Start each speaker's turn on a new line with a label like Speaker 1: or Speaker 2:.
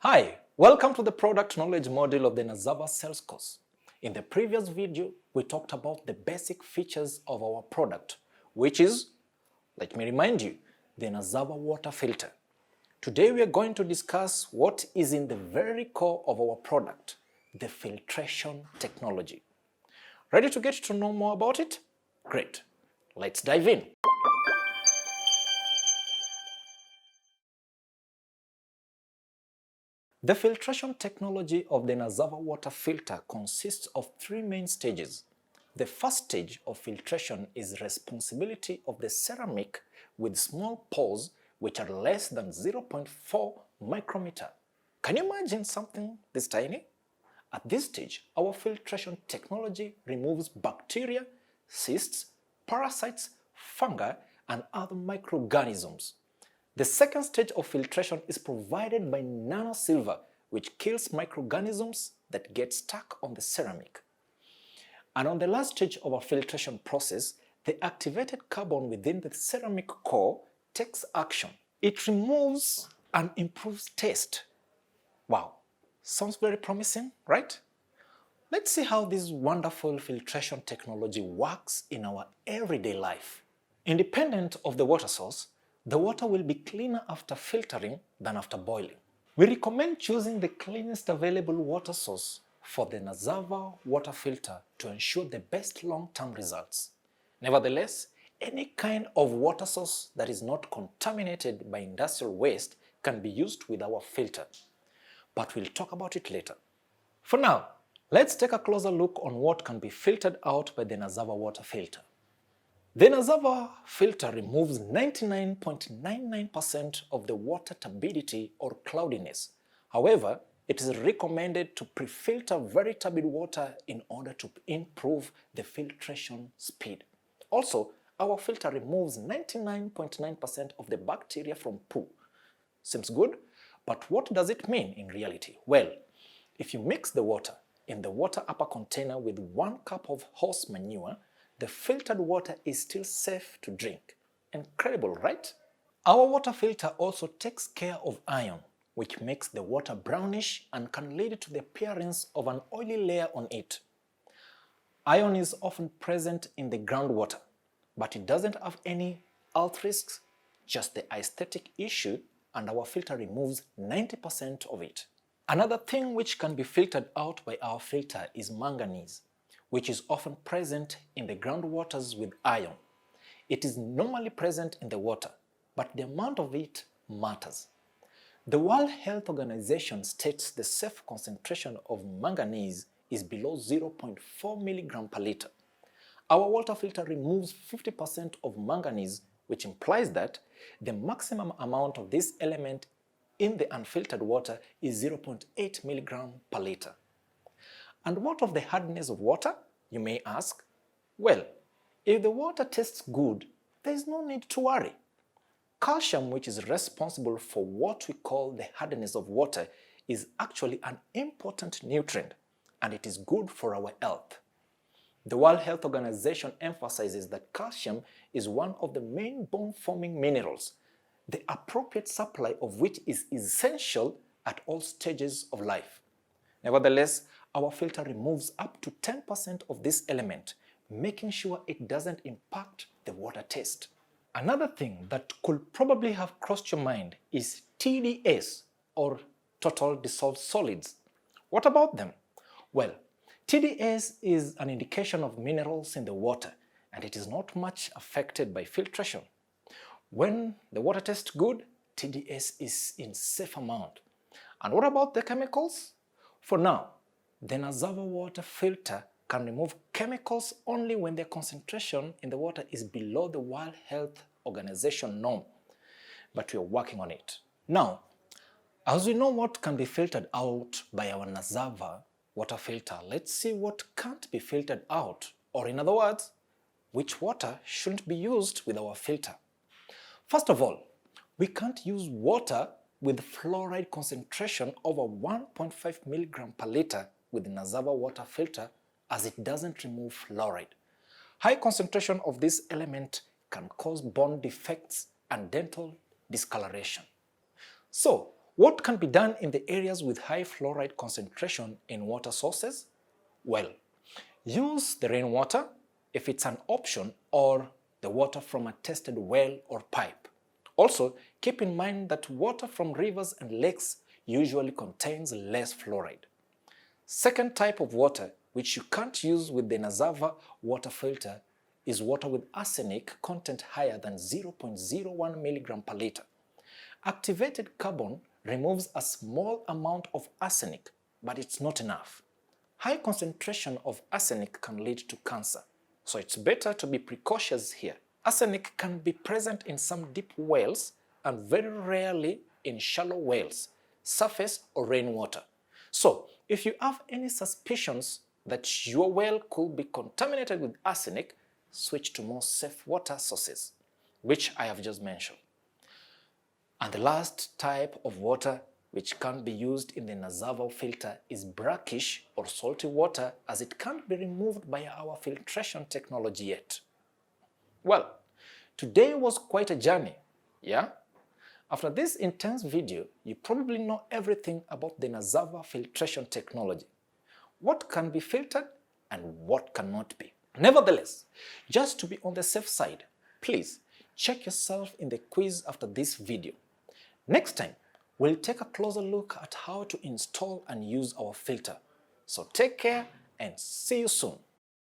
Speaker 1: Hi, welcome to the product knowledge module of the Nazava sales course. In the previous video, we talked about the basic features of our product, which is, let me remind you, the Nazava water filter. Today we are going to discuss what is in the very core of our product, the filtration technology. Ready to get to know more about it? Great. Let's dive in. The filtration technology of the Nazava water filter consists of three main stages. The first stage of filtration is responsibility of the ceramic with small pores which are less than 0.4 micrometer. Can you imagine something this tiny? At this stage, our filtration technology removes bacteria, cysts, parasites, fungi, and other microorganisms. The second stage of filtration is provided by Nano silver, which kills microorganisms that get stuck on the ceramic. And on the last stage of our filtration process, the activated carbon within the ceramic core takes action. It removes and improves taste. Wow, sounds very promising, right? Let's see how this wonderful filtration technology works in our everyday life. Independent of the water source, the water will be cleaner after filtering than after boiling. We recommend choosing the cleanest available water source for the Nazava water filter to ensure the best long-term results. Nevertheless, any kind of water source that is not contaminated by industrial waste can be used with our filter, but we'll talk about it later. For now, let's take a closer look on what can be filtered out by the Nazava water filter. The Nazava filter removes 99.99% of the water turbidity or cloudiness. However, it is recommended to pre-filter very turbid water in order to improve the filtration speed. Also, our filter removes 99.9% of the bacteria from poo. Seems good, but what does it mean in reality? Well, if you mix the water in the water upper container with 1 cup of horse manure, the filtered water is still safe to drink. Incredible, right? Our water filter also takes care of iron, which makes the water brownish and can lead to the appearance of an oily layer on it. Iron is often present in the groundwater, but it doesn't have any health risks, just the aesthetic issue, and our filter removes 90% of it. Another thing which can be filtered out by our filter is manganese, which is often present in the groundwaters with iron. It is normally present in the water, but the amount of it matters. The World Health Organization states the safe concentration of manganese is below 0.4 mg per liter. Our water filter removes 50% of manganese, which implies that the maximum amount of this element in the unfiltered water is 0.8 mg per liter. And what of the hardness of water, you may ask? Well, if the water tastes good, there is no need to worry. Calcium, which is responsible for what we call the hardness of water, is actually an important nutrient, and it is good for our health. The World Health Organization emphasizes that calcium is one of the main bone-forming minerals, the appropriate supply of which is essential at all stages of life. Nevertheless, our filter removes up to 10% of this element, making sure it doesn't impact the water taste. Another thing that could probably have crossed your mind is TDS, or total dissolved solids. What about them? Well, TDS is an indication of minerals in the water, and it is not much affected by filtration. When the water tastes good, TDS is in safe amount. And what about the chemicals? For now, the Nazava water filter can remove chemicals only when their concentration in the water is below the World Health Organization norm, but we are working on it. Now, as we know what can be filtered out by our Nazava water filter, let's see what can't be filtered out, or in other words, which water shouldn't be used with our filter. First of all, we can't use water with fluoride concentration over 1.5 mg per liter with the Nazava water filter, as it doesn't remove fluoride. High concentration of this element can cause bone defects and dental discoloration. So, What can be done in the areas with high fluoride concentration in water sources? Well, use the rainwater if it's an option, or the water from a tested well or pipe. Also, keep in mind that water from rivers and lakes usually contains less fluoride. Second type of water which you can't use with the Nazava water filter is water with arsenic content higher than 0.01 mg per liter. Activated carbon removes a small amount of arsenic, but it's not enough. High concentration of arsenic can lead to cancer, so it's better to be precautious here. Arsenic can be present in some deep wells and very rarely in shallow wells, surface or rainwater. So, if you have any suspicions that your well could be contaminated with arsenic, switch to more safe water sources, which I have just mentioned. And the last type of water which can't be used in the Nazava filter is brackish or salty water, as it can't be removed by our filtration technology yet. Well, today was quite a journey, yeah? After this intense video, you probably know everything about the Nazava filtration technology. What can be filtered and what cannot be. Nevertheless, just to be on the safe side, please check yourself in the quiz after this video. Next time, we'll take a closer look at how to install and use our filter. So take care and see you soon.